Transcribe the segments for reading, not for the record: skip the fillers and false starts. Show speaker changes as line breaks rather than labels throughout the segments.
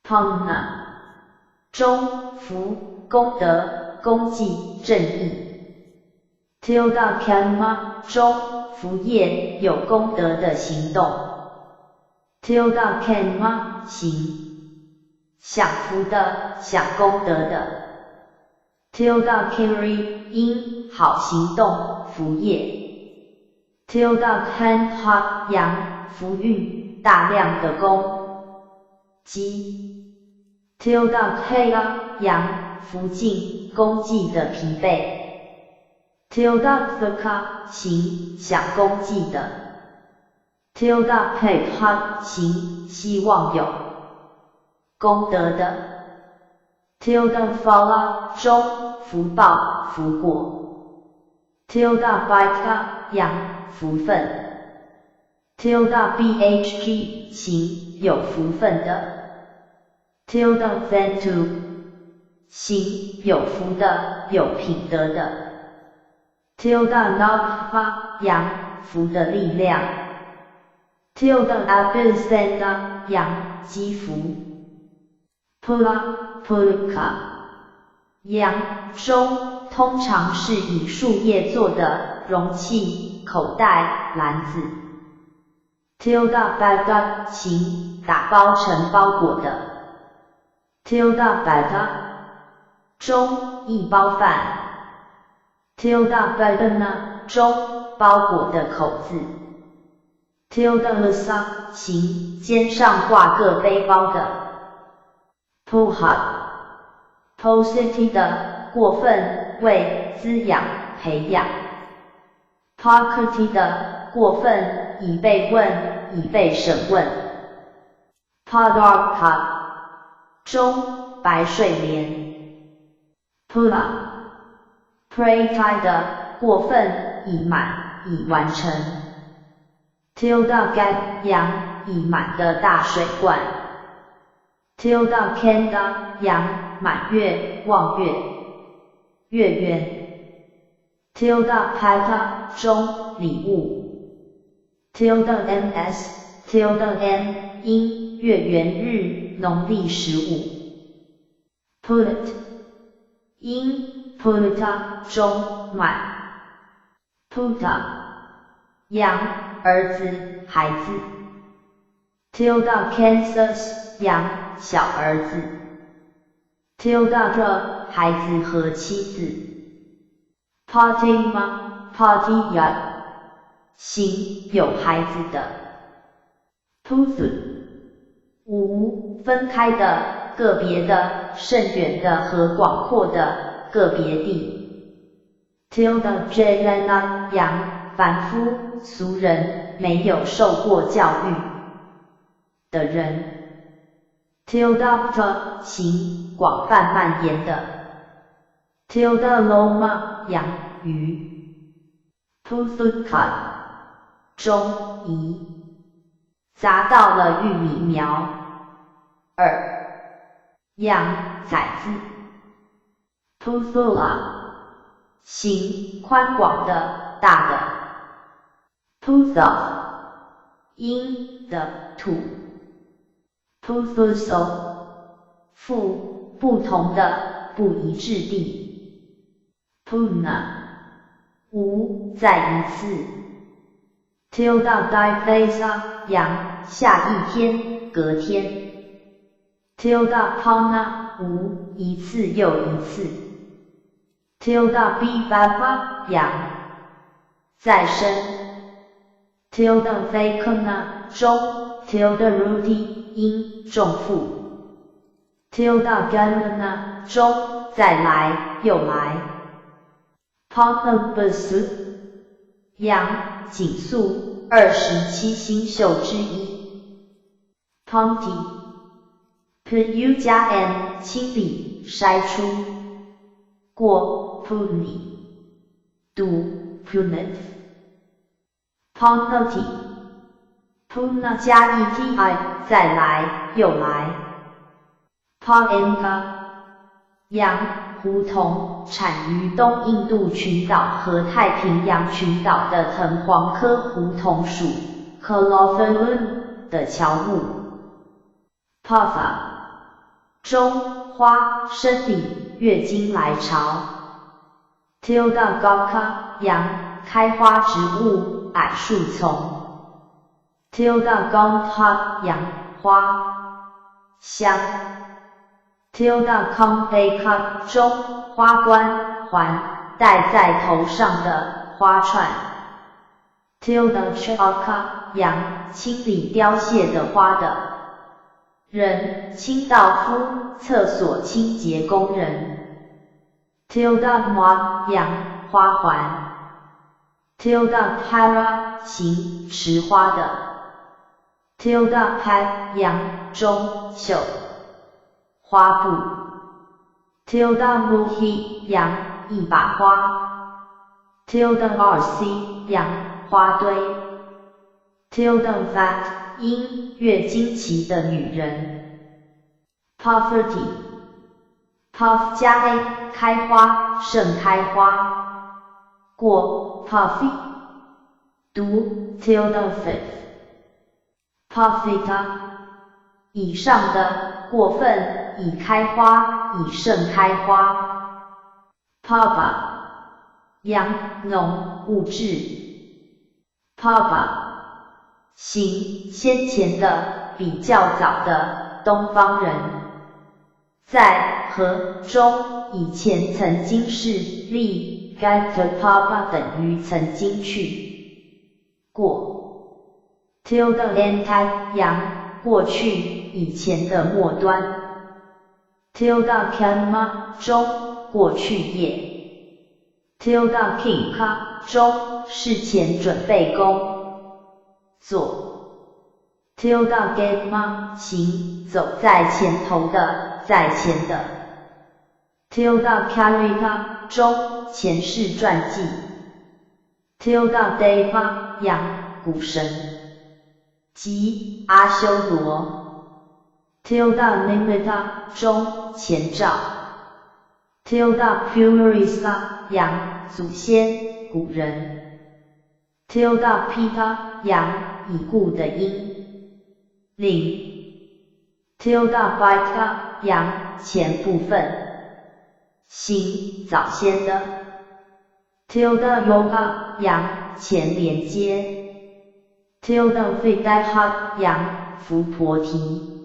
Puna 忠福功德功绩正义 Tilda Karma 忠福业有功德的行动 Tilda Karma 行享福的享功德的 Tilda Kiri 因好行动福业 Tilda Kantha 阳福运大量的功绩 Tilda Kaya 阳福尽功绩的疲惫 Tilda Thaka 行想功绩的 Tilda Pekha 行希望有功德的 Tilda Fala 中福报福果 Tilda Baika 阳福分 Tilda Bhg 行有福分的 Tilda Ventu 行有福的有品德的 Tilda Nagva 阳福的力量 Tilda Abhisenda 阳积福 Pula Pulka 阳中通常是以树叶做的容器、口袋、篮子 Tilda Baga 行打包成包裹的 Tilda Baga 中一包饭 Tilda Bagana 中包裹的口字 Tilda Lasa 行肩上挂个背包的 Puha Posity 的过分为滋养培养 Pakati 的过分已被问已被审问 Padarka 中白睡眠 Pula Prata 的过分已满已完成 Tilda Gap 阳已满的大水罐 Tilda Kenda 阳满月望月月圆 Tilda Pata 中礼物 Tilda Ms Tilda M 因月圆日农历15 Pulit 因 Pulita 中满 Puta 阳儿子孩子 Tilda Kansas 阳小儿子 Tilda 热孩子和妻子 Patima Patiya 行有孩子的 Pusu 无分开的个别的甚远的和广阔的个别地 Tilda Jelena 阳凡夫俗人没有受过教育的人 Tilda Pta 行广泛蔓延的 Tilda Loma 阳鱼 Puthuka 中移砸到了玉米苗 阳崽子 Puthula 行宽广的大的 Putha 阴的土 Puthuso 复不同的不一致地 Puna 无再一次 Tilda Divasa 阳下一天隔天 Tilda Pauna 无一次又一次 Tilda Bivapa 阳再生 Tilda Vacuna 中 Tilda Rudy 因重负 Tilda Gamana 中再来又来 Pontabus 阳景素27星宿之一 Ponti Pu 加 n 清理筛出过 Puni 读 Punit Ponati Puna 加 eti 再来又来 Paenka 阳胡同产于东印度群岛和太平洋群岛的藤黄科胡同属 Calophyllum 的乔木 Pava 中花生理月经来潮。Tilda Gokka 阳开花植物矮树丛。Tilda Gongha 阳花香。Tilda Kongpeka 中花冠环戴在头上的花串。Tilda Chaka 阳清理凋谢的花的人，清道夫厕所清洁工人。Tilda Ma 阳花环。Tilda Para 形持花的。Tilda Pat 阳中袖花布。Tilda Muhi 阳一把花。Tilda RC 阳花堆。Tilda Vat 因月经期的女人。Poverty Puff 加 a 开花盛开花。过 Puffy 读 Tilda Fifth Puffita 以上的过分已开花已盛开花。Papa 阳农物质。Papa 形先前的比较早的东方人，在和中以前曾经是例 Gata Papa 等于曾经去过。Tilda Antai 阳过去以前的末端。Tilda Kanma 中过去业。Tilda Kinka 中事前准备工作。Tilda Getma 行走在前头的在前的。Tilda Karita 中前世传记。Tilda Deva 阳古神即阿修罗。Tilda Nimitta 中前兆。Tilda Purisa 阳祖先古人。Tilda Pita 阳已故的因领。Tilda Bita 阳前部分行早先的。Tilda Yoga 阳前连接。Tilda Vidaha 阳伏婆提。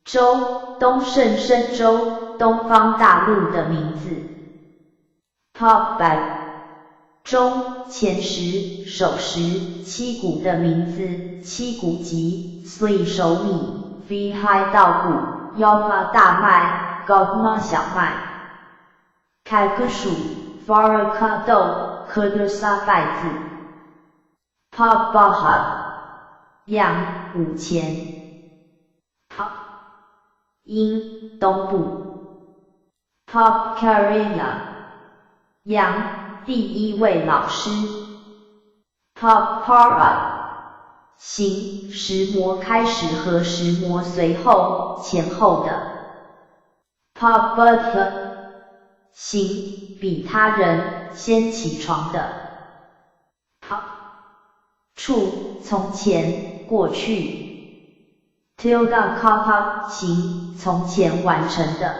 州东胜神州东方大陆的名字。Top Bag 中前十首十七谷的名字，七谷即 Sli 熟米 Vihai 稻谷 Yopa 大麦 Gogma 小麦 Kalkushu Faraka 豆 Kudursa 麦子。Pop Baha 阳午前。Pop 因东部。Pop Karina 阳第一位老师。Pop Para 行石磨开始和石磨随后前后的。Pop Butler 行比他人先起床的。Pop 处从前过去。Tilda Kata 行从前完成的。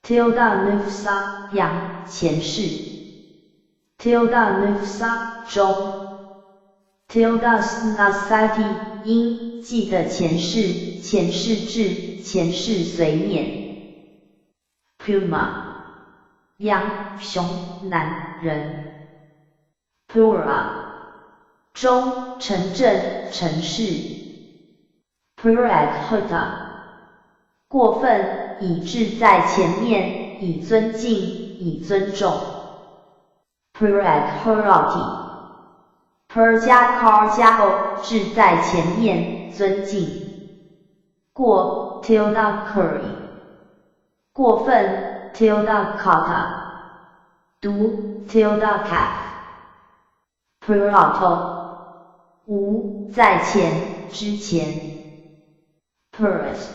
Tilda Nufsa 阳前世。Tilda Nufsa 中。Tilda Snasati 因记的前世前世至前世随念。Puma 阳熊男人。Pura 中城镇城市。Purakhata 过分以置在前面，以尊敬以尊重。Purakharati Per 加 car 加 o 置在前面，尊敬。过 Tilda Curry 过分 Tilda Kata 读 Tilda Calf。Purato 无在前之前。Purus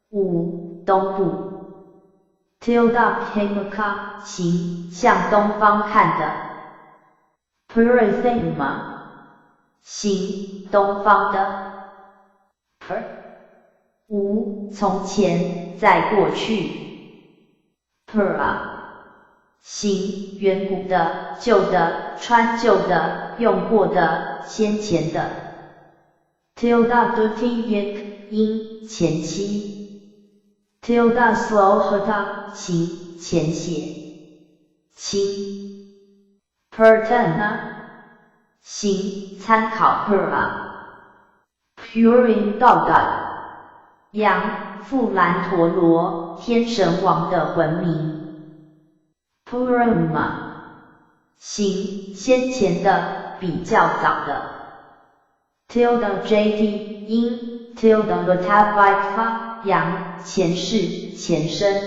五东部。Tilda Himaka 行向东方看的。Purathima 行东方的。Per 5. 从前，在过去。Pura 形，远古的、旧的、穿旧的、用过的、先前的。Tilda Dutiyak 因，前期。Tilda Slohata 形，前写。轻。Pertana 形，参考 Pura。Purin Doga 羊，富兰陀罗，天神王的魂名。Purama 形，先前的，比较早的。Tilda JT 因 Tilda Vatavika 羊，前世，前身。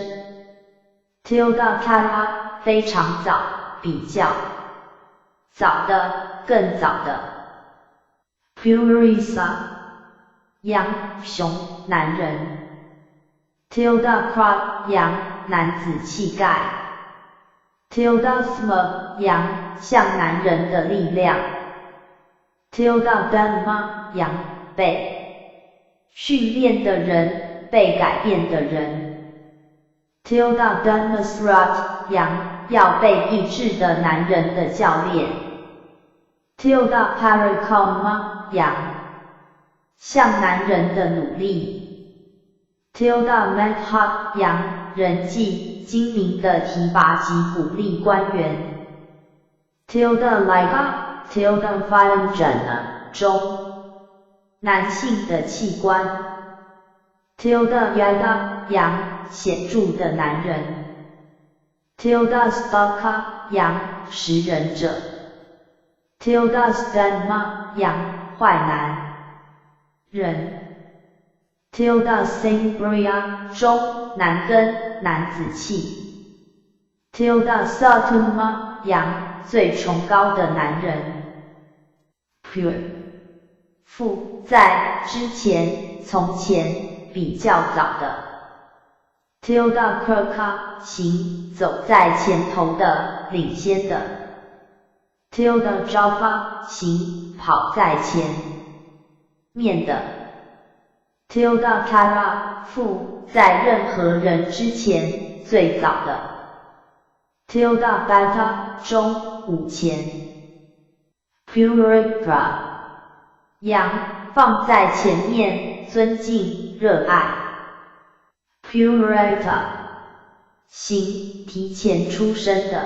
Tilda Kala 非常早，比较早的，更早的。Purisa 羊，熊，男人。Tilda Kra 羊，男子气概。Tilda Sma 羊，像男人的力量。Tilda Dhamma 羊，被训练的人，被改变的人。Tilda Dhammasrat 羊，要被抑制的男人的教练。Tilda Parikama 羊，像男人的努力。Tilda Madha 羊，人际精明的提拔及鼓励官员。Tilda Liga Tilda Vajana 中，男性的器官。Tilda Yada 羊，显著的男人。Tilda Staka 羊，食人者。Tilda Stanma 羊，坏男人。Tilda Sangria 中，男根，男子气。Tilda Satuma 羊，最崇高的男人。Pure 富，在，之前，从前，比较早的。Tilda Kraka 行，走在前头的，领先的。Tilda Java 行，跑在前面的。Tilda Kara 富，在任何人之前，最早的。Tilda Bata 中，午前。Puripra 羊，放在前面，尊敬，热爱。Pureta 行，提前出生的。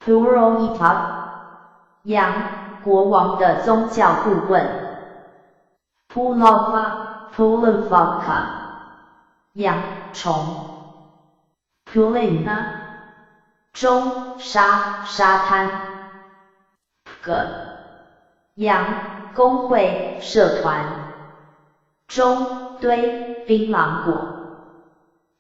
Purohita 羊，国王的宗教顾问。Pulava Pulavaka 羊，虫。Pulina 中，沙，沙滩。Pga 羊，工会，社团。中，堆，槟榔果。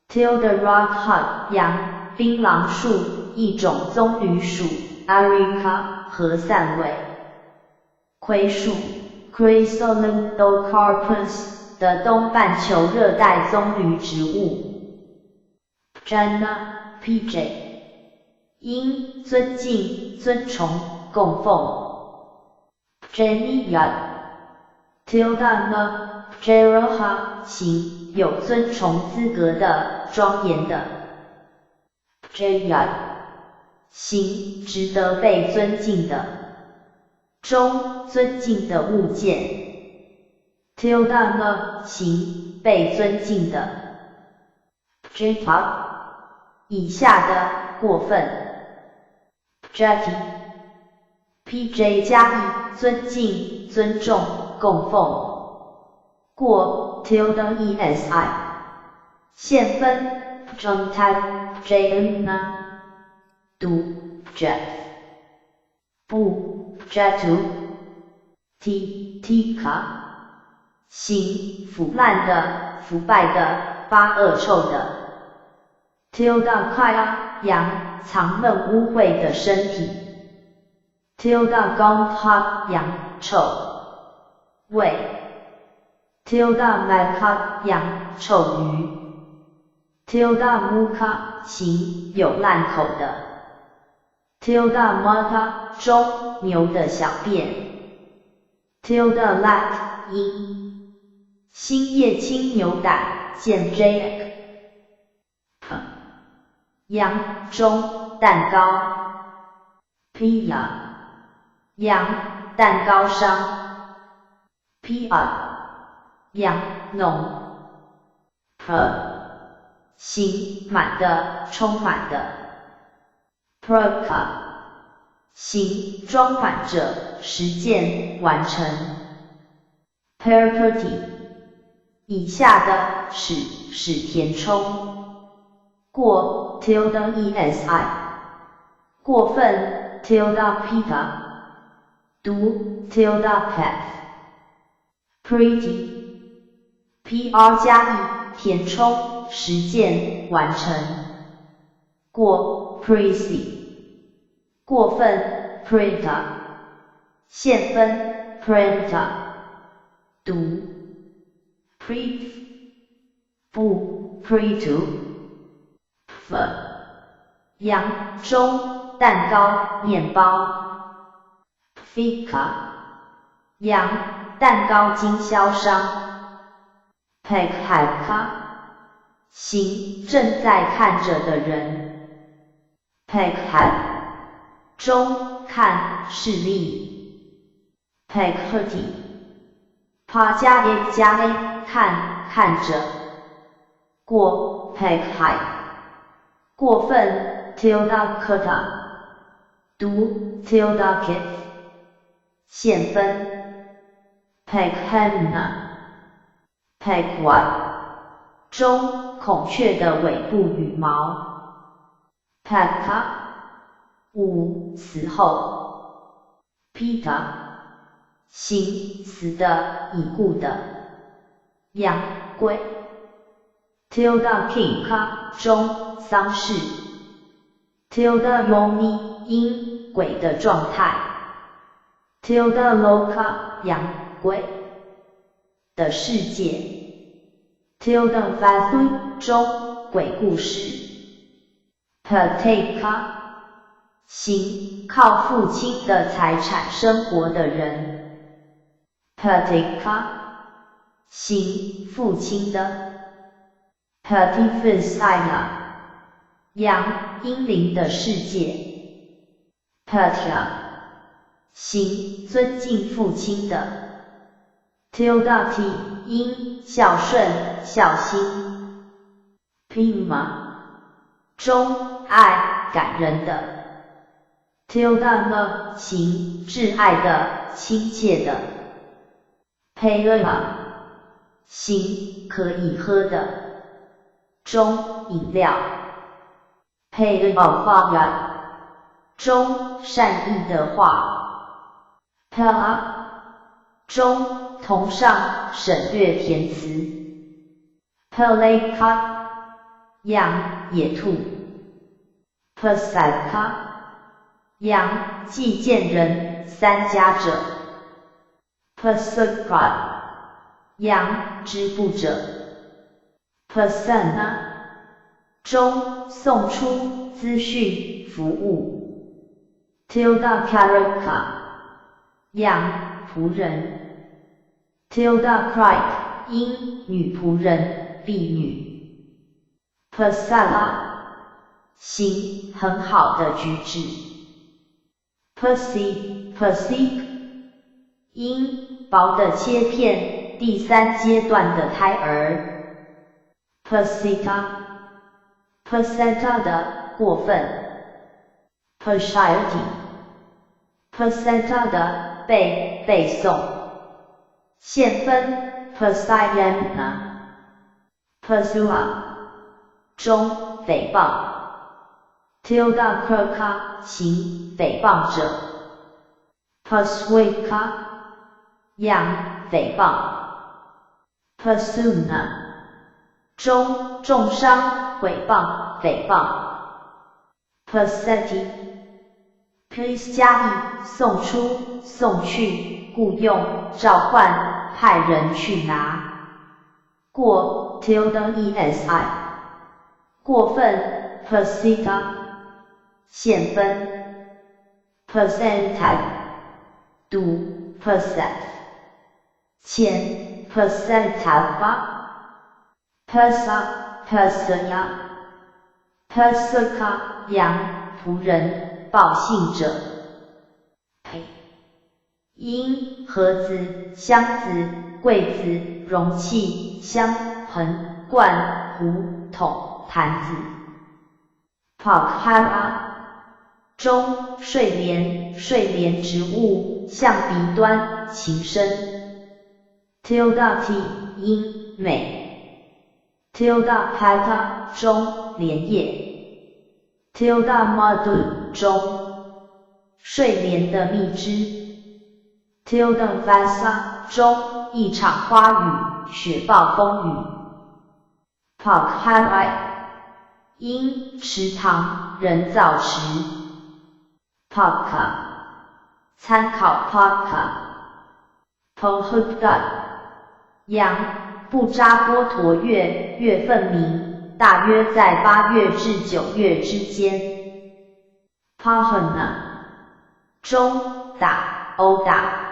Tilda Rock Hut 羊，槟榔树，一种棕榈属。Areca 和散尾。槐树 Chrysolendocarpus 的东半球热带棕榈植物。Jana PJ 因，尊敬，尊崇，供奉。Janiya Tilda Na Jeroha 行，有尊崇资格的，庄严的。Jaya 行，值得被尊敬的。中，尊敬的物件。Tilda Na 行，被尊敬的。Jata 以下的，过分。Jati PJ 加以，尊敬，尊重，供奉。过 Tilda ESI 现分 Jontai Jana 读 Jet 不 Jatu T Tika 行，腐烂的，腐败的，发恶臭的。Tilda Kaya 羊，藏闷污秽的身体。Tilda Gongha 羊，臭味。Tilda Maka 羊，臭鱼。Tilda Muka 行，有烂口的。Tilda Mata 中，牛的小便。Tilda Lak 阴，新叶青牛胆见 J。羊中蛋糕 ，Pia 羊蛋糕商 ，Pia 羊农 ，Per 行满的充满的 ，Perka 行装满着实践完成 ，Perperty 以下的使填充过 tilde esi 过分 tilde pika 读 tilde path pretty pr 加 e 填充实践完成过 pretty 过分 preta 现分 preta 读 pre 不 pre to羊中蛋糕面包 Fika 羊蛋糕经销商 Pekhaka 行正在看着的人 Pekhat 中看视力 Pekhati 帕加 a 加 a 看着过 Pekhai 过分 tilde kata 读 tilde kif 现分 Pekhemna Pekwai 中孔雀的尾部羽毛 Pekka 五死后 Pita 行死的已故的羊龟 tilde kinka 中丧事 tilde yomi 因鬼的状态 tilde loka 羊鬼的世界 tilde vathu 中鬼故事 Pateka 行靠父亲的财产生活的人 Pateka 行父亲的Patifisaya 羊阴灵的世界 Patya 行尊敬父亲的 Tildati 因孝顺孝心 Pima 中爱感人的 Tildama 行挚爱的亲切的 Payama 行可以喝的中饮料 Payama 中善意的话 Pala 中同上省略填词 Peleka 羊野兔 Pesaka 羊祭见人三家者 Pesaka 羊织布者 Pesana 中送出资讯服务 Tilda Karaka 羊仆人 Tilda Cry 因女仆人婢女 Pesala 行很好的举止 Persik 因薄的切片第三阶段的胎儿 Persita 的过分 Persiety 的背诵现分 Persiana Persua 中诽谤 Tilda Kerka 行诽谤者 Persuika 样诽谤 Persuna 中重伤毁谤诽谤 Perseti Please 加以送出送去雇用召唤派人去拿过 tilde esi 过分 Persita 现分 Percentile 读 Percent 前，Pasaka，羊，仆人，报信者。因，盒子，箱子，柜子，容器，香盆，罐，壶，桶，坛子。Pakhara，中，睡莲，睡莲植物，象鼻端，琴声。Tildati，音，美。Tildapata，中，莲叶。Tildamadu，中，睡莲的蜜汁。Tildavasa，中，一场花雨，雪暴风雨。Pakhara，因，池塘，人造池。Paka，参考 Paka。Pohukda，羊，布扎波陀月，月份明，大约在8月至9月之间。Pahana，中，打，殴打。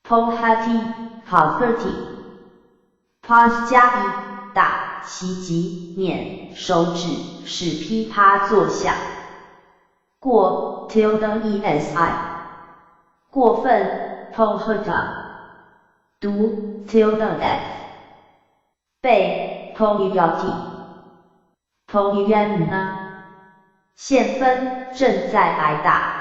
Pohati，跑 30。Pas 加一，打，袭击，碾，手指，使噼啪作响。过 ，tilde-esi， 过分 ，pohota， 读 tilde-f， 背 ，polyati， polyana， 现分，正在挨打。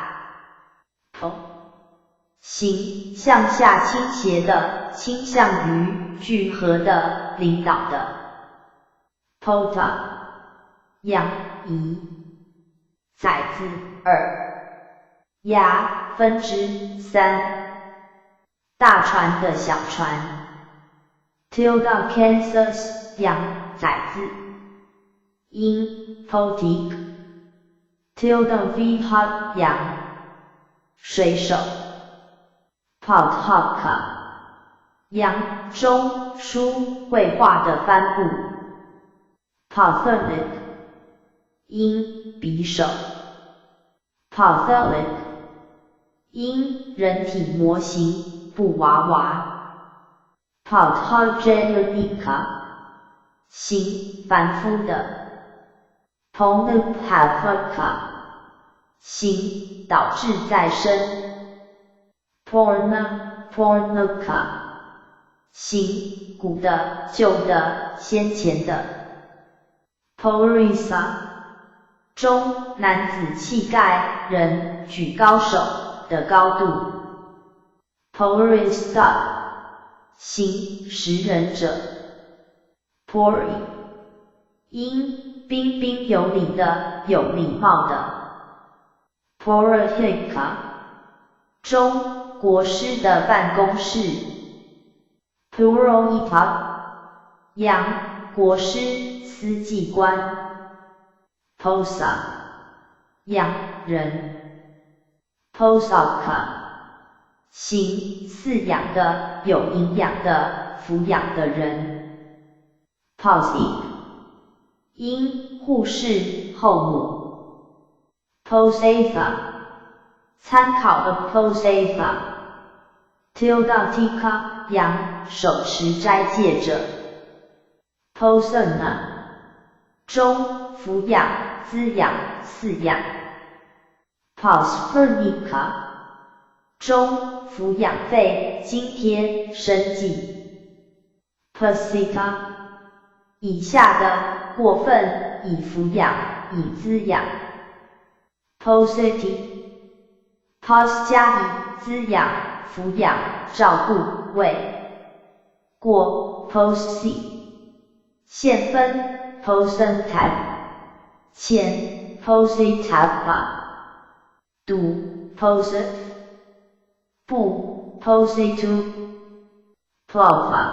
行，向下倾斜的，倾向于，聚合的，领导的。Pota， 羊，仪。崽子，2。牙，分支，3。大船的小船。Tilda-Kansas， 羊，崽子。因 ，Potik。Tilda-Viha， 羊。水手。Pothaka， 羊，中，书，绘画的帆布。Patholic， 因，匕首。Patholic， 因，人体模型，布娃娃。Pathogenica， 形，凡夫的。Ponupathoka， 形，导致再生。Pornuka， 形，古的，旧的，先前的。Porisa， 中，男子气概，人，举高手的高度。Porista， 形，食人者。Pori， 因，彬彬有礼的，有礼貌的。Porahika， 中，国师的办公室。Purohita， 羊，国师，司祭官。Posa， 羊，人。Posaka， 形，饲养的，有营养的，抚养的人。Posik， 因，护士，后母。Posafa， 参考的 Posafa。Tildatika， 羊，手持斋戒者。Posana， 中，抚养，滋养，饲养。Pospernica， 中，抚养费，津贴，生计。Pasika， 以下的，过分，以抚养，以滋养。Positi， Pos 加以，滋养，抚养，照顾，喂。过 Posi， 现分 Posentab， 前 Positava， 读 Posit， 不 Positu， Plova，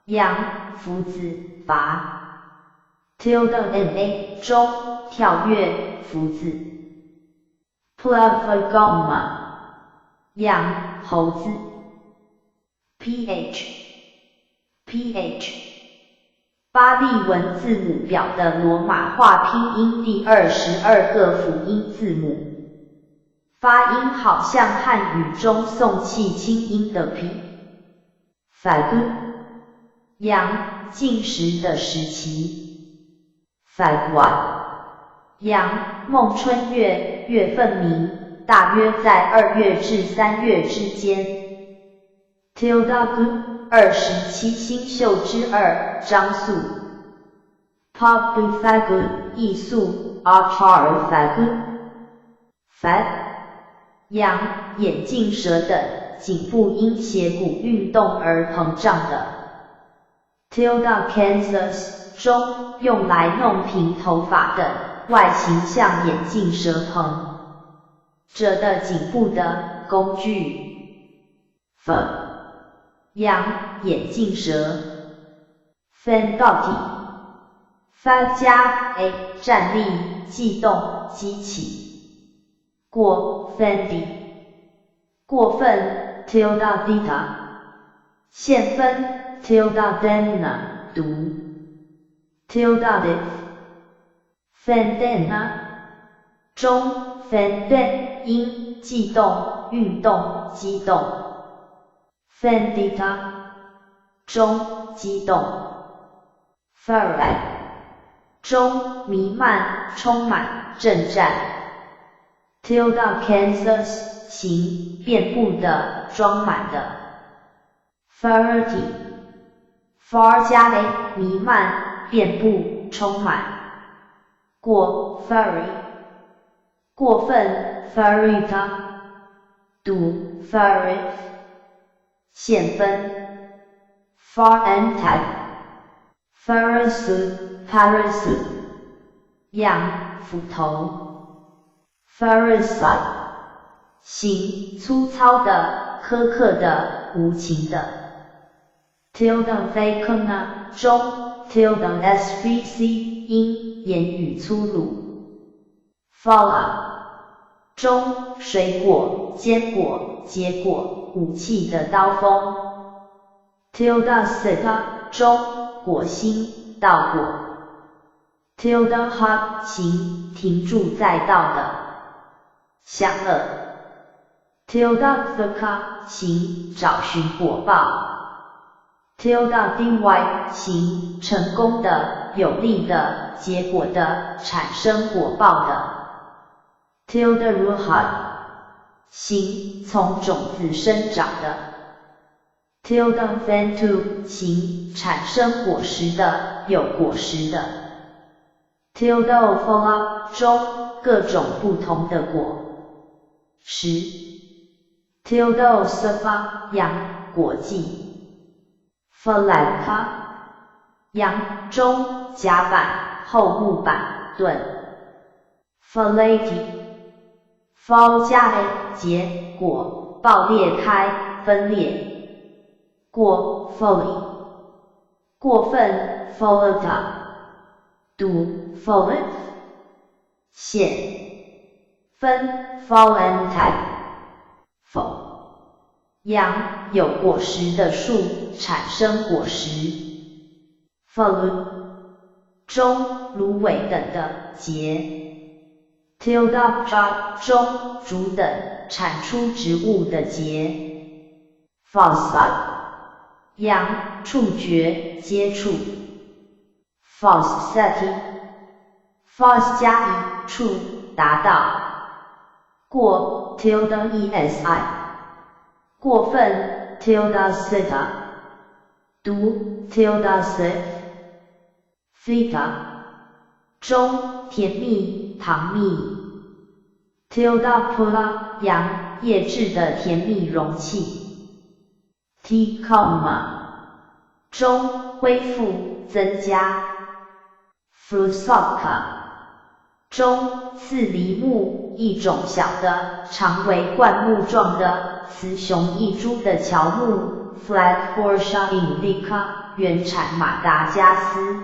羊，福子，拔。Tilde-na， 中，跳跃，福子。Plavagoma， 羊，猴子。pH， 巴利文字母表的罗马化拼音第22个辅音字母，发音好像汉语中送气清音的 p。法根，阳进食的时期。法晚，阳孟春月，月份明，大约在2月至3月之间。Tilda Gu 27星宿之2，张宿。Pop Fagu 艺宿 Achar Fagu。法阳眼镜蛇等，颈部因斜骨运动而膨胀的。Tilda Kansas 中用来弄平头发等，外形像眼镜蛇膨着的颈部的工具。阳眼镜蛇。Fendoti 发加 a 站立，悸动，激起。过 Fendi 过分 Tilda Dita 现分 Tilda Demna 读 Tilda Dif Fendena 中 Fenden 因悸动、运动、激动 Fendita 中激动 Farad 中弥漫、充满、震颤 Tilda Kansas 形遍布的、装满的 Farty Far 加 a 弥漫、遍布、充满过 Furry 过分 Furita 读 Furry 现分 Far and type Farasu Parasu 样斧头 Farasite 形粗糙的、苛刻的、无情的 Tilda Vacuna 中 Tilda SVC 因言语粗鲁 Fala 中水果、坚果、结果、武器的刀锋 Tilda Seta 中果心、稻果 Tilda Hot 形停住在道的享乐 Tilda Thaka 形找寻果报 Tilda Dy 形成功的、有利的、结果的、产生果报的 Tilda Ruha 形从种子生长的 Tilda Ventu 形产生果实的、有果实的 Tilda Ophola 中各种不同的果实 Tilda Osafa 阳果际 Falaka 阳中甲板、后木板、盾 Falati Fall 加 a 结果、爆裂开、分裂过 Folly 过分 Follota 读 Follet 线分 Fallen type 否阳有果实的树产生果实 Follow 中芦苇等的结Tilda J 中竹等产出植物的结 Falsa 阳触觉、接触 Falsity False 加一触达到过 Tilda ESI 过分 Tilda Seta 读 Tilda Seth Theta 中甜蜜、糖蜜 Tilda Pula 阳液质的甜蜜容器 Ticoma 中恢复、增加 Frusoka 中刺梨木一种小的、常为灌木状的、雌雄异株的乔木 Flagforsha indica 原产马达加斯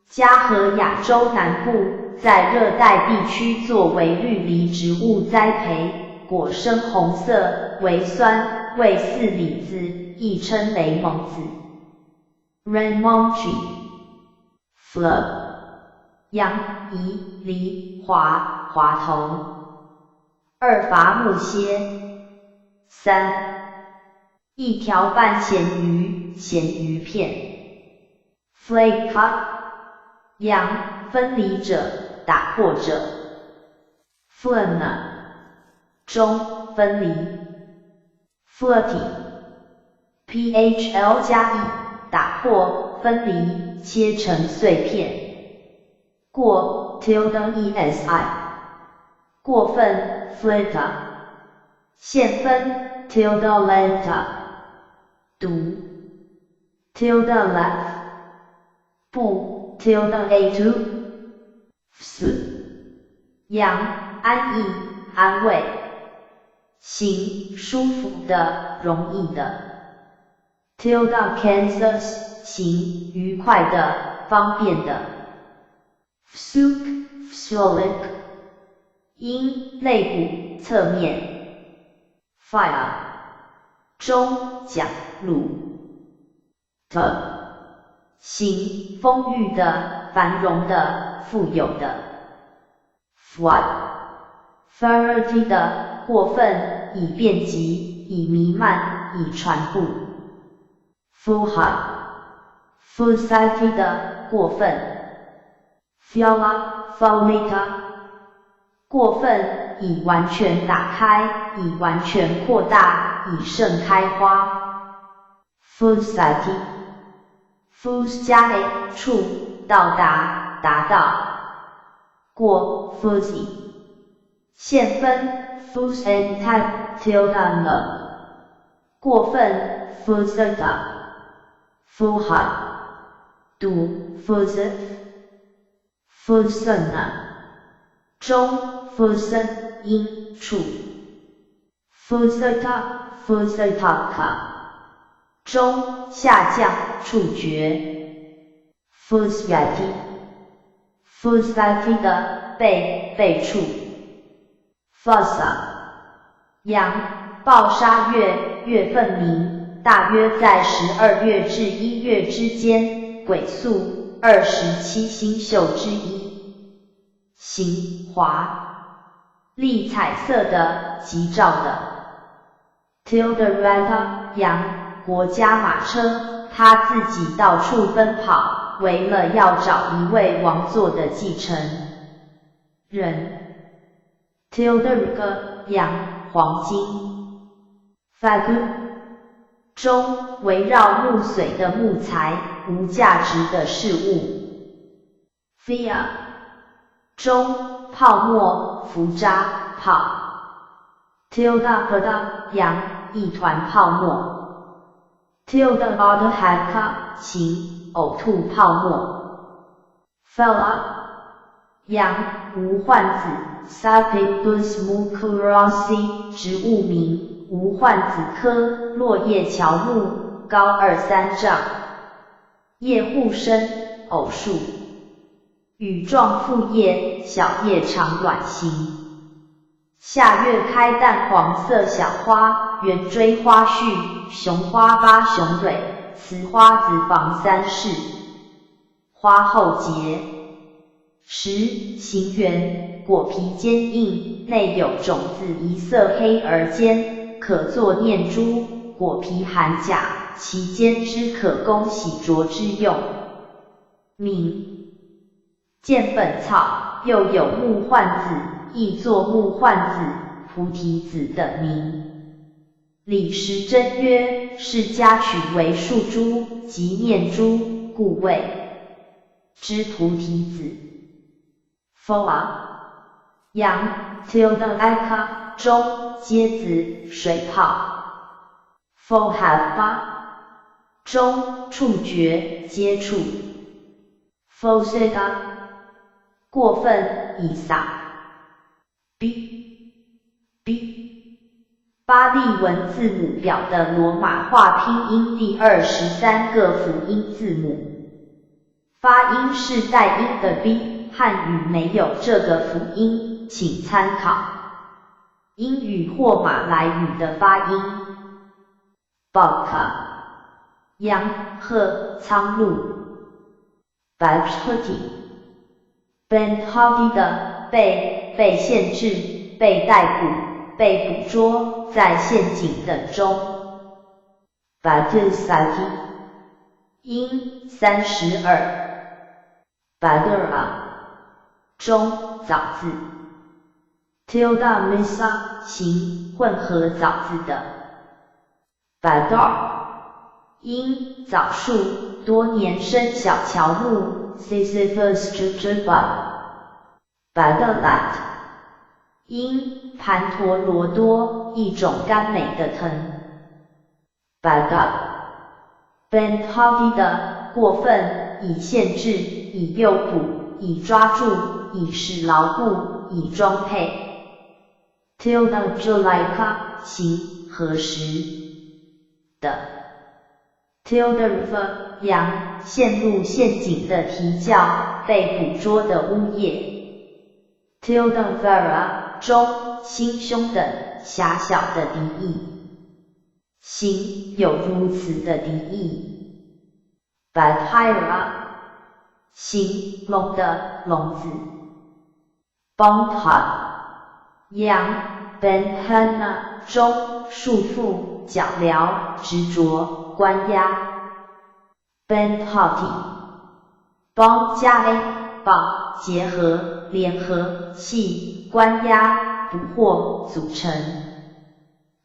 加和亚洲南部，在热带地区作为绿篱植物栽培，果深红色，微酸，味似李子，亦称雷蒙子。Ramonji Fleur 杨宜梨华华头。二伐木楔。3一条半咸鱼，咸鱼片。flake cut， 阳，分离者，打破者。flame， 中，分离。flirty， phl 加 e， 打破，分离，切成碎片。过 tilde esi， 过分 flirta， 现分 tilde lenta， 读 tilde left， 不 tilde a2， 阳，安逸，安慰。行，舒服的，容易的。tilde Kansas， 行，愉快的，方便的。Fsuk Fsulik， 阴，肋骨，侧面。Fire， 中，讲，鲁。T， 行，丰裕的，繁荣的，富有的。Flood， Variety 的，过分，以遍及，以弥漫，以传播。Fuha， Full-sighted 的，过分。Fiala Faulita， 过分，以完全打开，以完全扩大，以盛开花。Full-sighted， Fus 加 a， 处，到达，达到。过 Fuzzy， 现分 Fus and type tilde了，过分 Fuzeta， Fuha， 读 Fuzet。Fusena， 中 Fusen， 阴，处。Fuseta Fusetaka， 中，下降，触觉。Fusati， Fusati 的，背，背处。Fossa， 阳，暴杀月，月份明，大约在12月至1月之间，癸宿，27星宿之一。行，华，丽彩色的，吉兆的。Tilderata， 阳，国家马车，他自己到处奔跑，为了要找一位王座的继承人。Tilderg， 阳，黄金。Fagu， 中，围绕木髓的木材，无价值的事物。Fia， 中，泡沫，浮渣，泡。Tilda 阳，一团泡沫。Tilda Haka， 行，呕吐泡沫。Fella， 阳，无患子。Sapidus mucurosi， 植物名，无患子科，落叶乔木，高2-3丈。叶护生，偶数。羽状复叶，小叶长卵形。下月开淡黄色小花，圆锥花序，雄花8雄蕊，雌花子房3室。花后结。10. 形圆，果皮坚硬，内有种子，一色黑而尖，可作念珠，果皮含钾，其尖枝可供洗濯之用。名，见本草，又有木患子，亦作木患子、菩提子等名。李时珍曰：是家取为树株，即念珠，故谓之菩提子。Foa， 阳 tilde eka， 中，芥子，水泡。Fohava， 中，触觉，接触。Foseta， 过分，以撒。B， 巴利文字母表的罗马化拼音第23个辅音字母，发音是带音的 B。汉语没有这个辅音，请参考英语或马来语的发音。Baka， 羊，鹤，苍鹭。Baptity， Ben Hardy 的被，被限制，被逮捕，被捕捉，在陷阱等中。Badusati 音32 Badura 中早字 Tilda Misa 形混合早字的 Badar 因枣树多年生小乔木 Sisyphus Jujubab Badalat 因盘陀罗多一种甘美的藤 Badab Ben Hadi 的过分，以限制，以诱捕，以抓住，以使牢固，以装配。Tilda Julaika 形何时的 Tilda River 羊陷入陷阱的啼叫，被捕捉的呜咽。Tilda Vera 中心胸等狭小的敌意。形有如此的敌意 Badhira 形龙的笼子 Bondha 羊 Bandhana 中束缚、脚镣、执着、关押 Bandhati Bond 加 A 绑结合、联合、系、关押、捕获、组成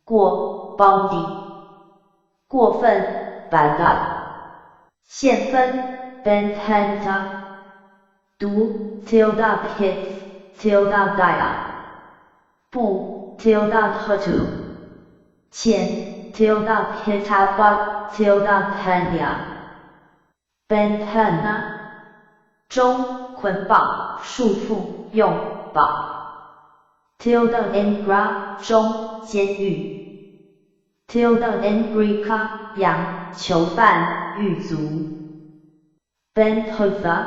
过 Bondi过分 Badab 限分 Bandhanta 读 Tilda Hit Tilda Daya 不 Tilda Hatu 前 Tilda Hitaba Tilda Hanya Bandhana 中捆绑束缚用绑 Tilda Ingra 中监狱Tilda Engrika 羊囚犯狱卒 Benhova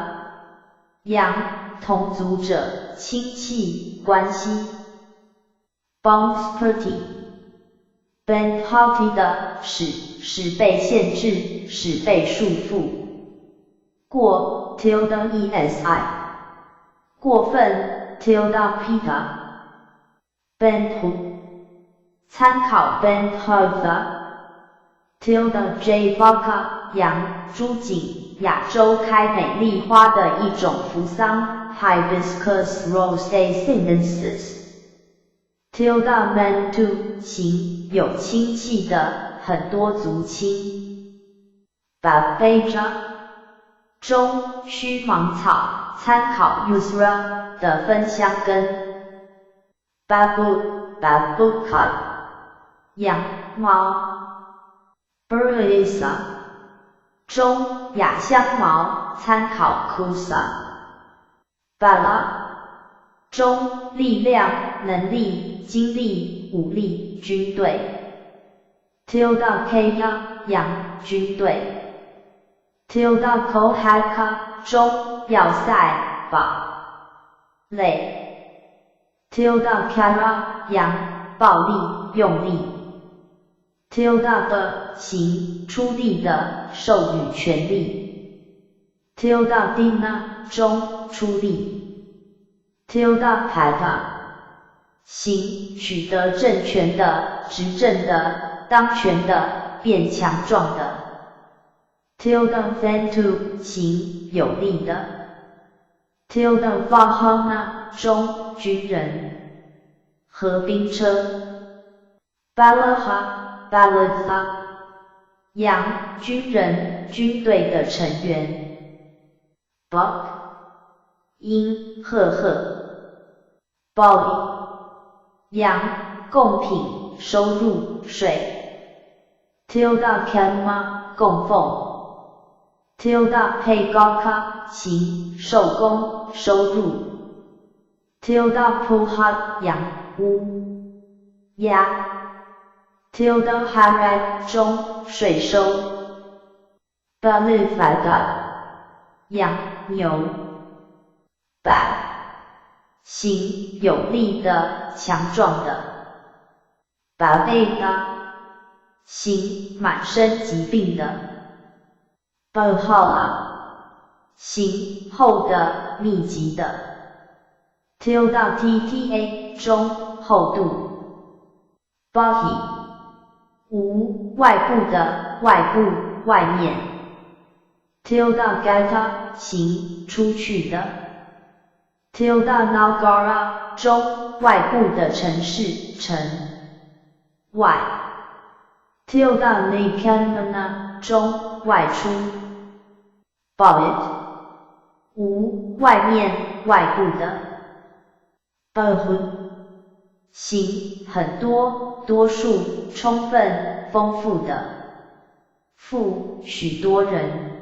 羊同族者亲戚关系 Bonsperti Benhati 的使被限制，使被束缚过 Tilda Esi 过分 Tilda Pita Benhu参考 Bandhava Tilda J Baka 羊朱槿亚洲开美丽花的一种扶桑 Hibiscus Rosea Sinensis Tilda Mantu 形有亲戚的很多族亲 Babeja 中须芒草参考 Usra 的芬香根 Babuka 羊毛 Burisa 中亚香毛参考 Kusa Bala 中力量、能力、精力、武力、军队 Tilda Kaya 羊军队 Tilda Kohaka 中要塞、堡垒 Tilda Kara 羊暴力、用力Tilda 的行出力的授予权利 Tilda Dina 中出力 Tilda Pata 行取得政权的、执政的、当权的、变强壮的 Tilda Ventu 行有力的 Tilda Vahana 中军人和兵车 Balaha Balatha 羊军人军队的成员 Buck 鹰赫赫 Body 羊贡品收入税 Tilda Kanma 供奉 Tilda Pegaka 行受供收入 Tilda Puha 羊屋鸭Tilda Harad 中税收 Balifada 羊牛 Ba 行有力的、强壮的 Babeda 行满身疾病的 Balhala 行厚的、密集的 Tilda Tta 中厚度 Bahi 5. 外部的，外部，外面。Tilda gata 行，出去的。Tilda nagara 中，外部的城市，城外。Tilda nikamana 中，外出。Ballad 5. 外面，外部的。Bahud 行，很多，多数，充分，丰富的。富，许多人。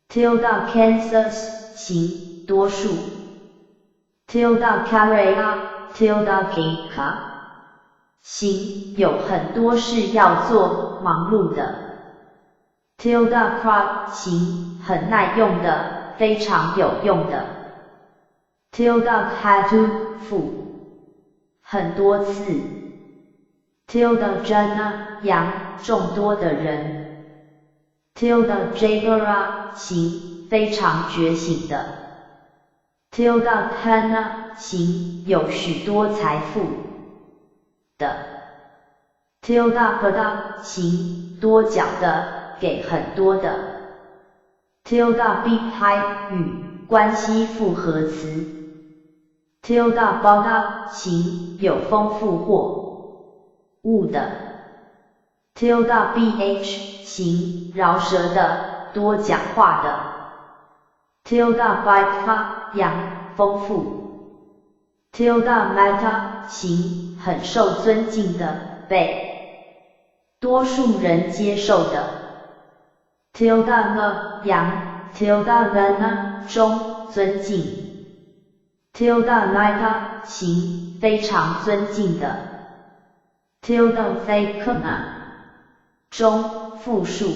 Tilda Kansas 行，多数。Tilda Karaya Tilda Geka 行，有很多事要做，忙碌的。Tilda Kra 行，很耐用的，非常有用的。Tilda Hatu 富，很多次。Tilda Jana 羊，众多的人。Tilda Jagara 行，非常觉醒的。Tilda Kana 行，有许多财富的。Tilda Pada 行，多角的，给很多的。Tilda Bihai 与，关系复合词。Tilda Bada 行，有丰富或物的。Tilda Bh 行，饶舌的，多讲话的。Tilda Bika 羊，丰富。Tilda Mata 行，很受尊敬的，被多数人接受的。Tilda Ne 羊 ，Tilda Lana 中，尊敬。Tilda Naita 行，非常尊敬的。Tilda Fakana 中，复数。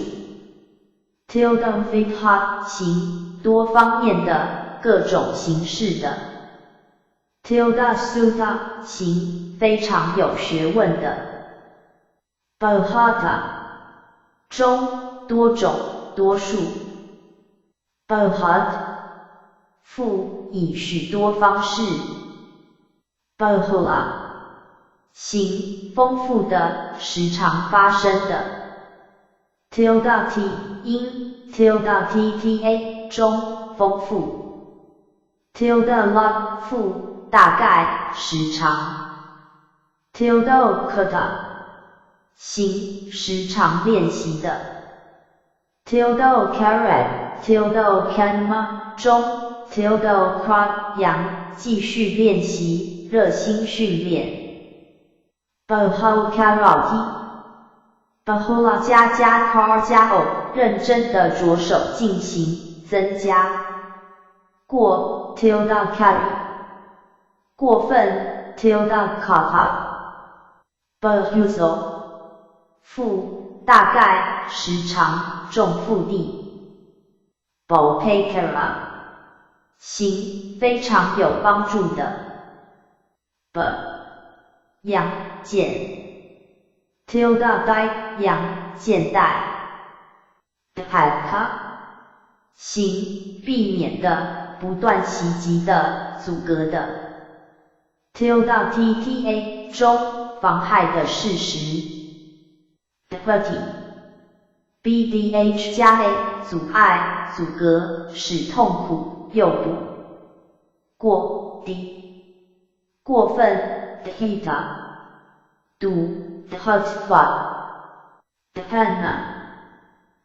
Tilda Vikha 行，多方面的，各种形式的。Tilda Sutta 行，非常有学问的。Bahata 中，多种，多数。Bahad 复，以许多方式。Bahula 行，丰富的，时常发生的。Tilda T 因 Tilda Tta 中，丰富。Tilda Log 复，大概，时常。Tilda Okata 行，时常练习的。Tilda Okarat Tilda Okanma 中， Tilda Okra 羊，继续练习，热心训练。Bahul Karati Bahula 加 Kar 加 O 认真的着手进行，增加。过 Tilda Kari 过分 Tilda Kata Bahuzo 负，大概，时常，重复地。Bopekara 行，非常有帮助的。B 羊，简。Tilda Dai 羊，现代。Haka 行，避免的，不断袭击的，阻隔的。Tilda Tta 中，妨害的事实。Dvati Bdh 加 A 阻碍，阻隔，使痛苦，诱捕。过 D 过分 Dhita 堵 Dhatva Dhana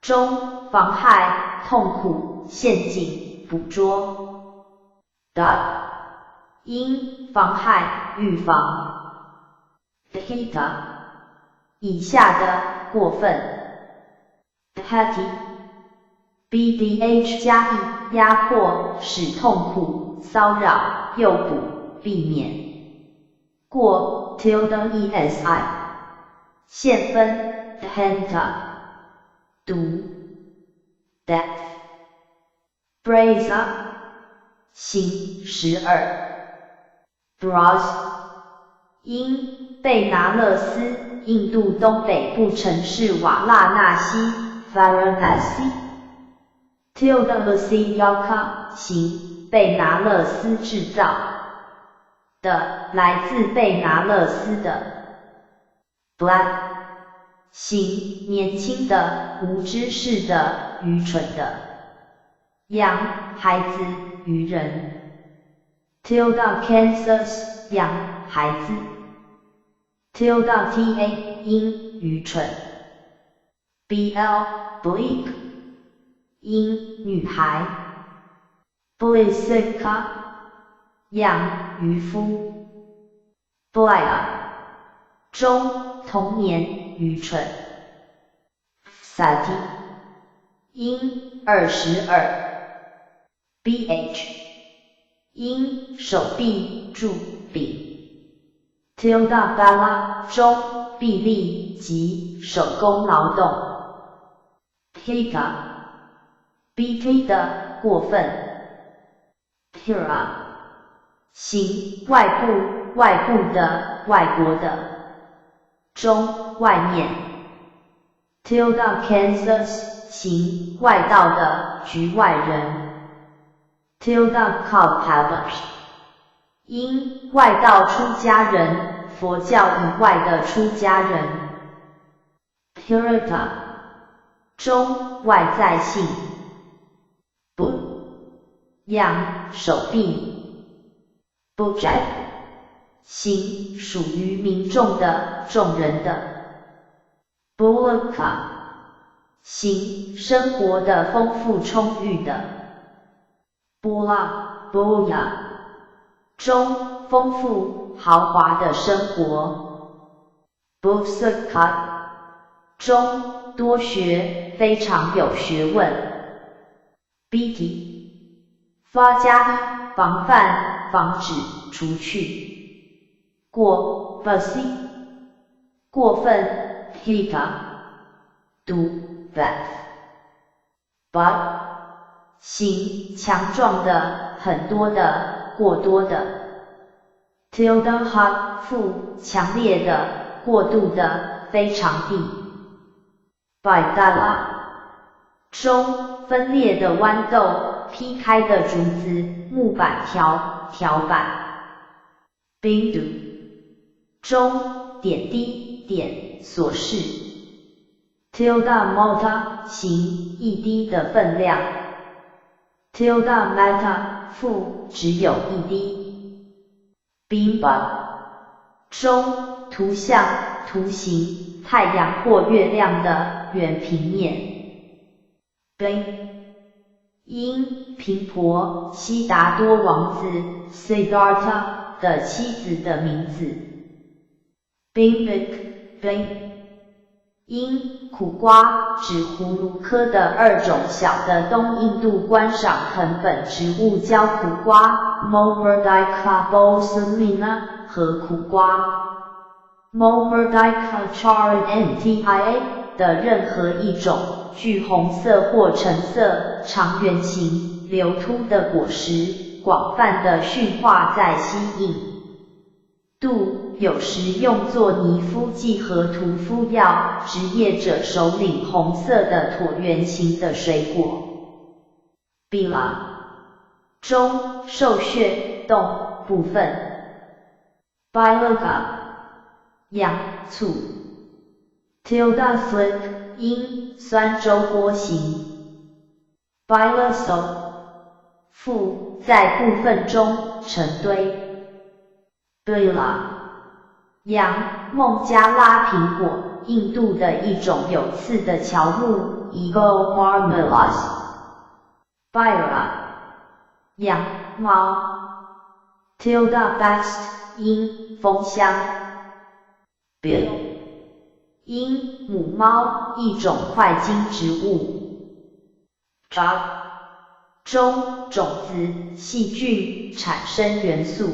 中，妨害，痛苦，陷阱，捕捉。Da 因，妨害，预防。Dhita 以下的，过分。Dhati Bdh 加 E 压迫，使痛苦，骚扰，诱捕，避免。过 Tilda Esi 现分 Dhanta 毒 Death Braza 刑 12 Braz 因，贝拿勒斯，印度东北部城市瓦纳纳西 Varanasi Tilda Yaka 行，贝拿勒斯制造的，来自贝拿勒斯的。Black 形年轻的、无知识的、愚蠢的。羊孩子、愚人。tilde Kansas 羊孩子。tilde ta 因愚蠢。bl bleak 因女孩。Blisica 养渔夫。Blair 中童年愚蠢。Sati 因22。bh 因手臂柱柄。tilde bala 中臂力及手工劳动。Pika bt 的过分。Pira 形外部的、外国的。中外面。tilde Kansas 形外道的、局外人。tilde Kalpadash 因外道出家人、佛教以外的出家人。Purita 中外在性。不养手臂。Bujat 形属于民众的、众人的。Bulloka 形生活的丰富充裕的。Boya 中丰富豪华的生活。Busaka 中多学非常有学问。Biti 发加防范防止除去。过 Bussy 过分。Hika 毒 Bath But 形强壮的、很多的、过多的。tilde hot 负强烈的、过度的、非常地。Baidala 中分裂的豌豆、劈开的竹子、木板条板。Bindu 中点滴点琐事。tilde mota 形一滴的分量。tilde mata 负只有一滴。Bimba 中图像、图形、太阳或月亮的圆平面。Bing 因频婆悉达多王子 Siddhartha 的妻子的名字。Bimbik 因苦瓜指葫芦科的2种小的东印度观赏藤本植物交苦瓜 Momerdica bolsomina 和苦瓜 Momerdica charantia 的任何一种具红色或橙色、长圆形、流凸的果实，广泛的驯化在西印度，有时用作泥敷剂和涂敷药。职业者首领红色的椭圆形的水果。Bila 中受血动部分。Biloga 养醋。tilde flip 因酸粥波形。Biloso 附在部分中成堆。Bila 杨孟加拉苹果，印度的一种有刺的乔木 Eagle marmelas。Baira 羊猫。tilde best 因蜂箱。Bill 因母猫，一种块茎植物。Jug 中种子、细菌产生元素。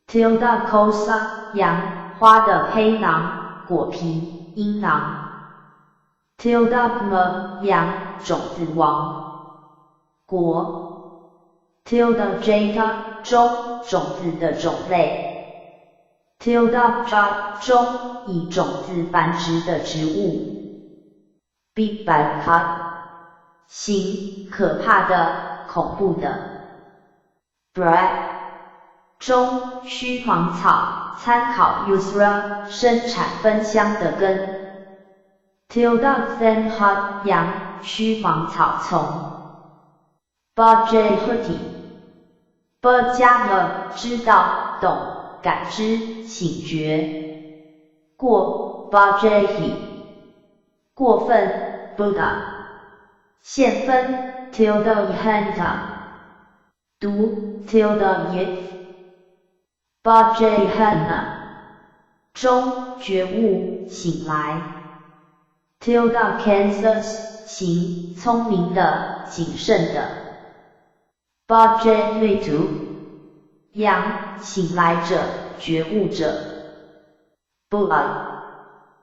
tilde cosa 杨花的胚囊、果皮、阴囊。tilde pma 杨种子王。果。tilde jata 中种子的种类。tilde jat 中以种子繁殖的植物。Bibaka 形可怕的、恐怖的。Brad 中须芒草，参考 Usra 生产芬香的根。tilde then hot 阳须芒草丛 bajhuti b 加了知道懂感知醒觉过 bajhi 过分 Buddha 现分 tilde ihanta 读 tilde yith bajhana 中觉悟醒来 tilde Kansas 行聪明的谨慎的 bajritu 阳醒来者觉悟者 Buddha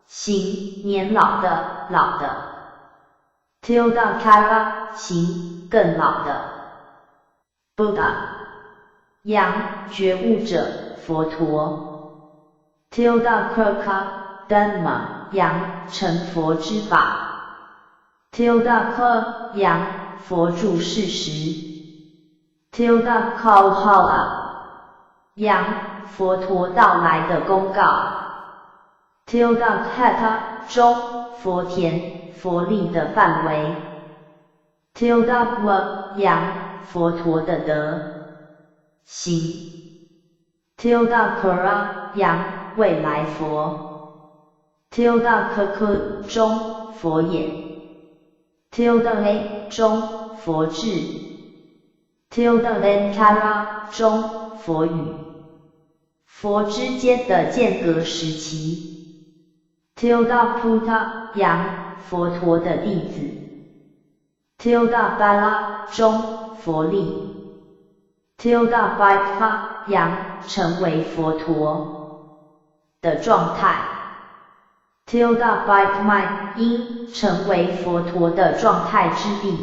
行年老的老的 tilde kara 行更老的 Buddha 阳觉悟者佛陀 tilde krka dhamma 阳成佛之法 tilde k 阳佛住事实 tilde kalhala 阳佛陀到来的公告 tilde kata 中佛田佛力的范围 tilde wa 阳佛陀的德行 tilde kara 阳未来佛 tilde kaku 中佛眼 tilde a 中佛智 tilde lenkara 中佛语佛之间的间隔时期 tilde puta 阳佛陀的弟子 tilde bala 中佛力 tilde bhakta 阳成为佛陀的状态 tilde bhakmai 因成为佛陀的状态之地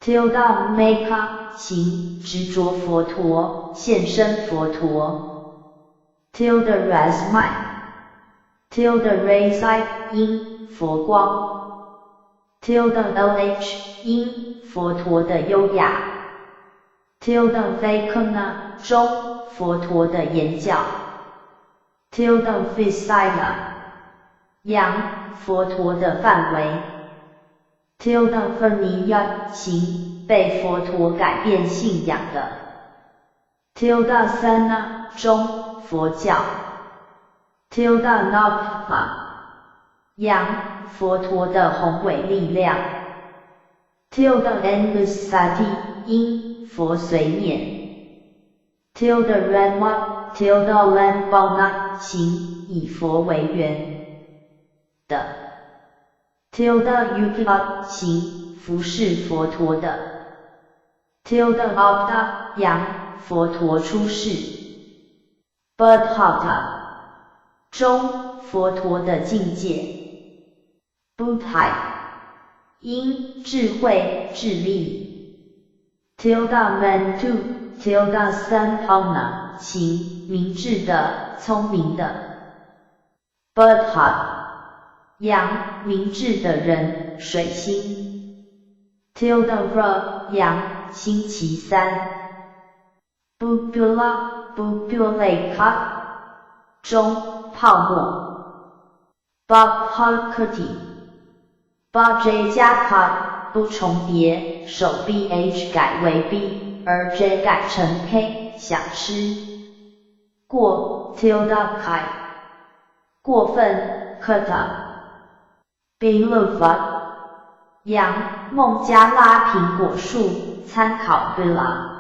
tilde meka 行执着佛陀现身佛陀 tilde rasmai tilde raisai 因佛光 tilde lh 因佛陀的优雅 tilde vaikuna 中佛陀的言教 tilde visaya 阳佛陀的范围 tilde verniya 行被佛陀改变信仰的 tilde sana 中佛教 tilde nabha 阳佛陀的宏伟力量 tilde enlusati 因佛随念 tilde renwa tilde lambana 行以佛为源的 tilde yukipa 行服侍佛陀的 tilde abda 阳佛陀出世 buddhata 中佛陀的境界 buddhai 因智慧智力 tilde mantu tilde sampana 行明智的聪明的 buddha 阳明智的人水星 tilde ra 阳星期三 bubula bubuleka 中泡沫 bhakti bj 加 k 不重叠手 bh 改为 b 而 j 改成 k 想吃过 tilde kai 过分 kata biluva 阳孟加拉苹果树参考 bila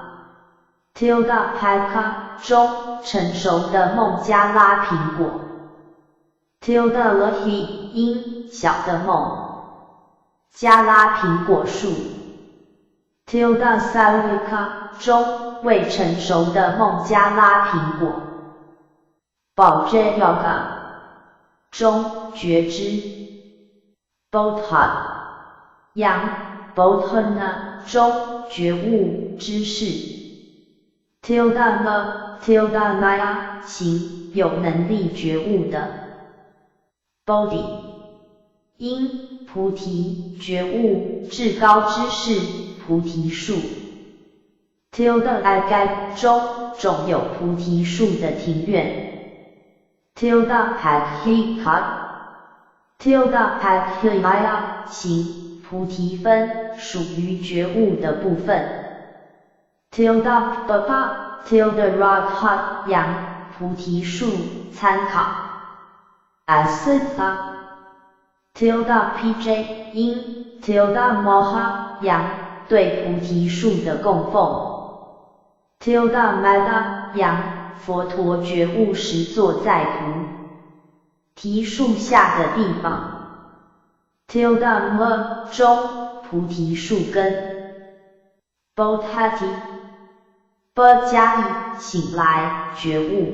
tilde peka 中成熟的孟加拉苹果 tilde lahi 因小的孟加拉苹果树 tilde salvika 中未成熟的孟加拉苹果 bauj yoga 中觉知 bodha 阳 bodhana 中觉悟知识 tilde na tilde naya 行有能力觉悟的 bodhi 因菩提觉悟至高之事菩提树 tilde agai 中种有菩提树的庭院 tilde pakhika tilde pathaya 行菩提分属于觉悟的部分。tilde bapa tilde radha 阳菩提树参考。asita tilde pj 因 tilde moha 阳对菩提树的供奉。tilde mada 阳佛陀觉悟时坐在菩提树下的地方。tilde m 中菩提树根。bodhati b 加 i 醒来觉悟。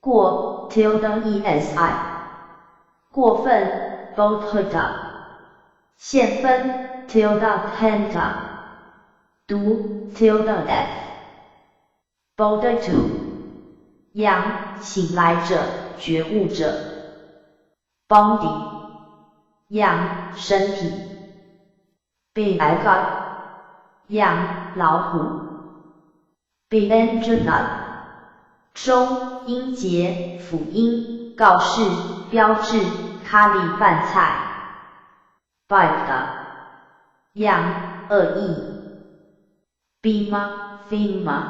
过 tilde esi 过分 bodhita 现分 tilde henta 读 tilde f bodhitu 阳醒来者觉悟者。body 阳身体。biaga 阳老虎。bianjana 中音节辅音告示标志咖喱饭菜。bipta 阳恶意。bima fima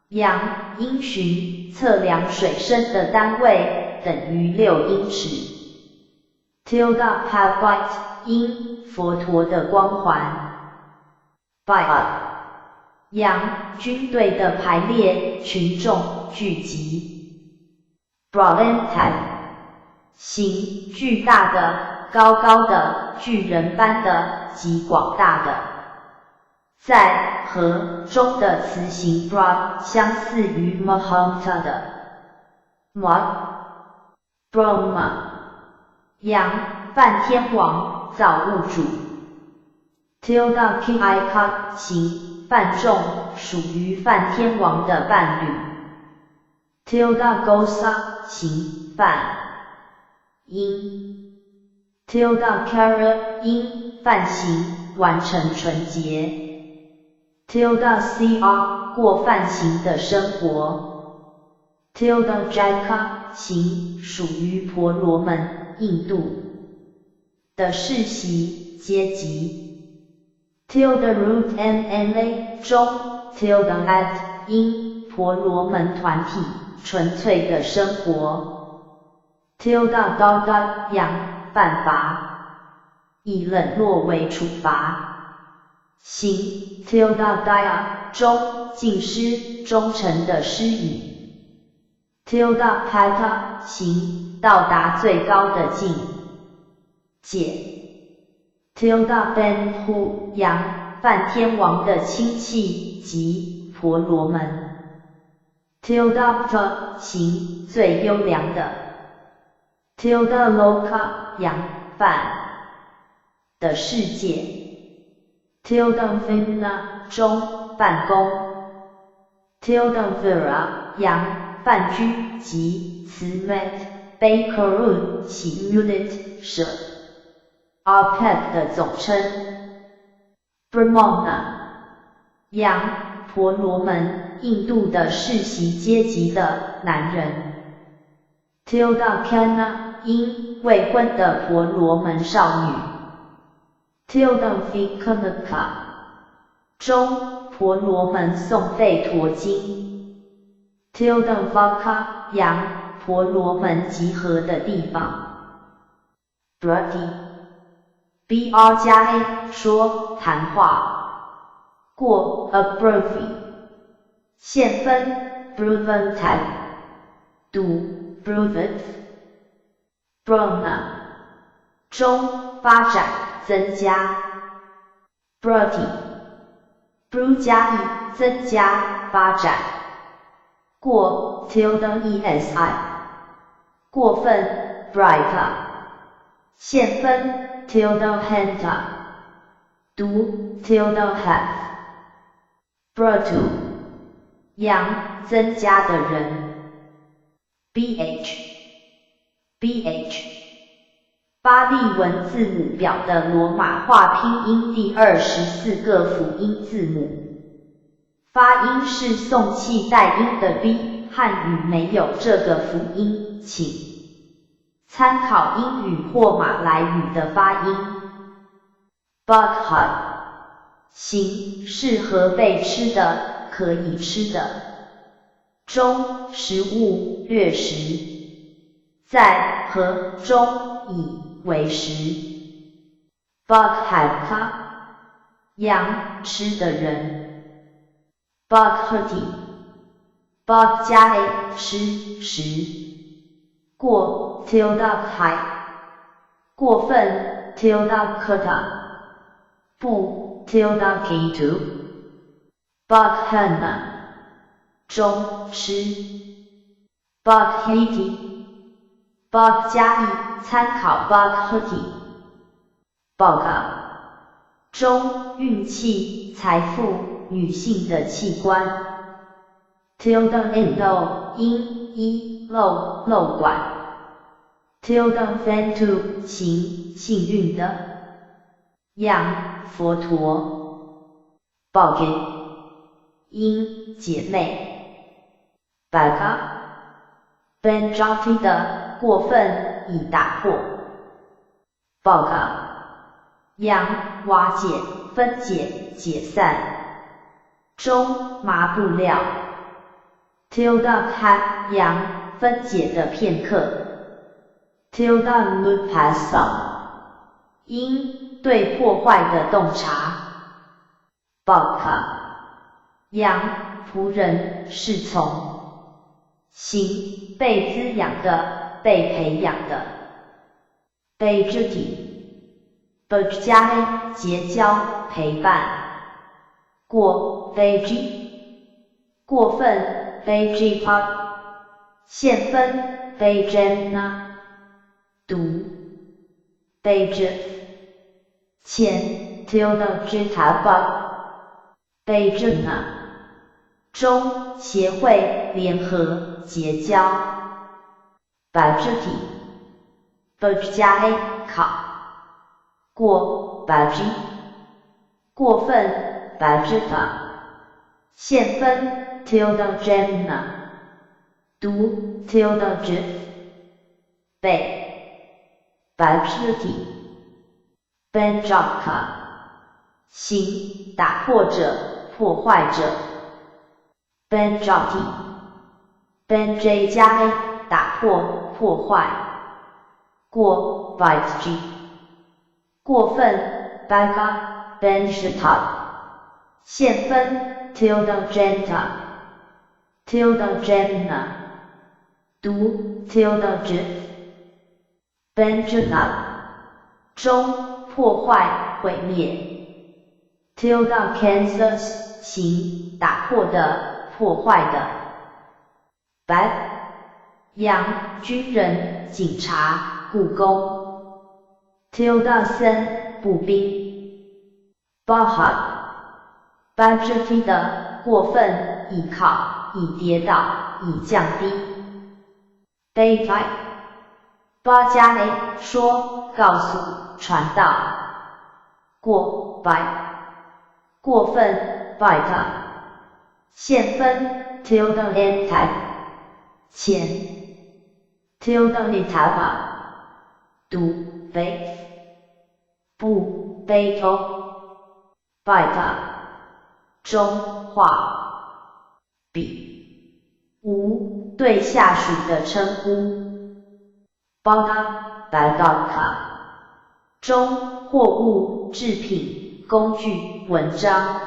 阳因循测量水深的单位等于6英尺。tilde pavite 因佛陀的光环。bia 阳军队的排列群众聚集。brahmantai 形巨大的高高的巨人般的极广大的。在和中的词形 bra 相似于 mahamta 的。brahma 阳梵天王造物主。tilde kika 形梵众属于梵天王的伴侣。tilde gosa 形梵因。tilde kara 因梵行完成纯洁。tilde cr 过梵行的生活。tilde jaka 行属于婆罗门印度的世袭阶级。tilde root nla 中 tilde at 因婆罗门团体纯粹的生活。tilde doga 阳犯法以冷落为处罚。行 tilde dia 中敬师忠诚的师语。tilde pata 行到达最高的境界。tilde ben hu 阳梵天王的亲戚及婆罗门。tilde pta 行最优良的。tilde loka 阳梵的世界。tilde vina 中办公。tilde vira 阳饭居及 smet bakerun 其 unit 社 arpet 的总称。brahmana 阳婆罗门印度的世袭阶级的男人。tilde kana 因未婚的婆罗门少女。tilde vikanaka 中婆罗门诵吠陀经。tilde vaka 阳婆罗门集合的地方。brati br 加 a 说谈话。过 abrovi 现分 bruvantai 读 bruvat。brahma 中发展增加。brati bru 加 i 增加发展。过 tilde esi 过分 brighta 现分 tilde henta 读 tilde half。bratu 阳增加的人。bh 巴利文字母表的罗马化拼音第24个辅音字母，发音是送气带音的 b， 汉语没有这个辅音，请参考英语或马来语的发音。Bakhat 形，适合被吃的，可以吃的。中，食物，掠食。在和中，以为食。Bakhat 羊，吃的人。Bakhati Bak 加 a 吃食。过 tilde 过分 tilde kata 不 tilde kitu Bakhana 中吃。Bakhiti Bak 加 i 参考 Bakhati Baga 中运气、财富、女性的器官。tilde endo 因一漏管。tilde fentu 行，幸运的。样，佛陀。Bagi 因，姐妹。Baga Benjati 的，过分，以打破。Baga 样，瓦解，分解，解散。中，麻布料。tilde hat 样，分解的片刻。tilde lupasa 因，对破坏的洞察。Baka 样，仆人，侍从。行，被滋养的，被培养的。Bejati Bej 加 a 结交，陪伴。过 Beji 过分 Bejipa 限分 Bejana 读 Bej 前 tilde jitaba Bejana 中，协会，联合，结交。Bajati Bej 加 a 考。过 Baji 过分 Bajita 限分 tilde jana 读 tilde j 被 Bajati Benjaka 行，打破者，破坏者。Benjati Benj 加 a 打破，破坏。过 Bite 过分 Baga Benjata 限分 tilde janta tilde jana 读 tilde j Benjana 中，破坏，毁灭。tilde Kansas 行，打破的，破坏的。Bad 样，军人，警察，雇工。tilde sen 步兵。Bahat Bajati 的，过分，倚靠，以跌倒，以降低。Beitai 巴加 a 说，告诉，传道。过 by 过分 Baita 限分 tilde entai 前 tilde litava 读 被不 beito Baita 中，话。比无，对下属的称呼。Baga Bagaka 中，货物，制品，工具，文章。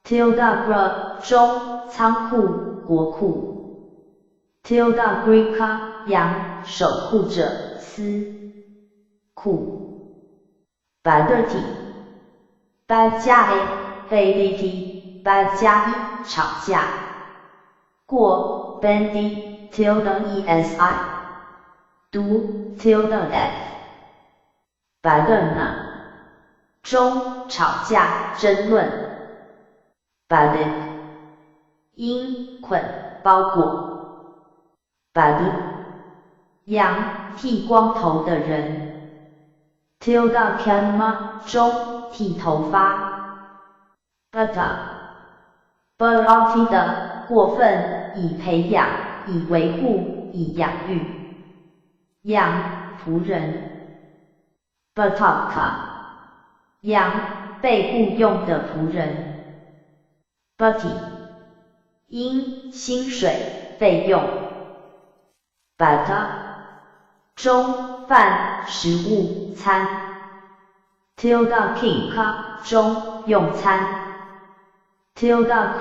tilde gra 中，仓库，国库。tilde grika 羊，守护者，司库。Badati Bad 加 a Baditi Bad 加 i 吵架。过 Bandi tilde esi 读 tilde f Badana 中，吵架，争论。Badik 因，捆，包裹。Badi 羊，剃光头的人。tilde kanma 中，剃头发。Bata Barati 的，过分，以培养，以维护，以养育。羊仆人 Bataka 羊被雇用的仆人 Bati 因薪水费用 Bata 中饭食物餐 Tilda King 中用餐 Tilda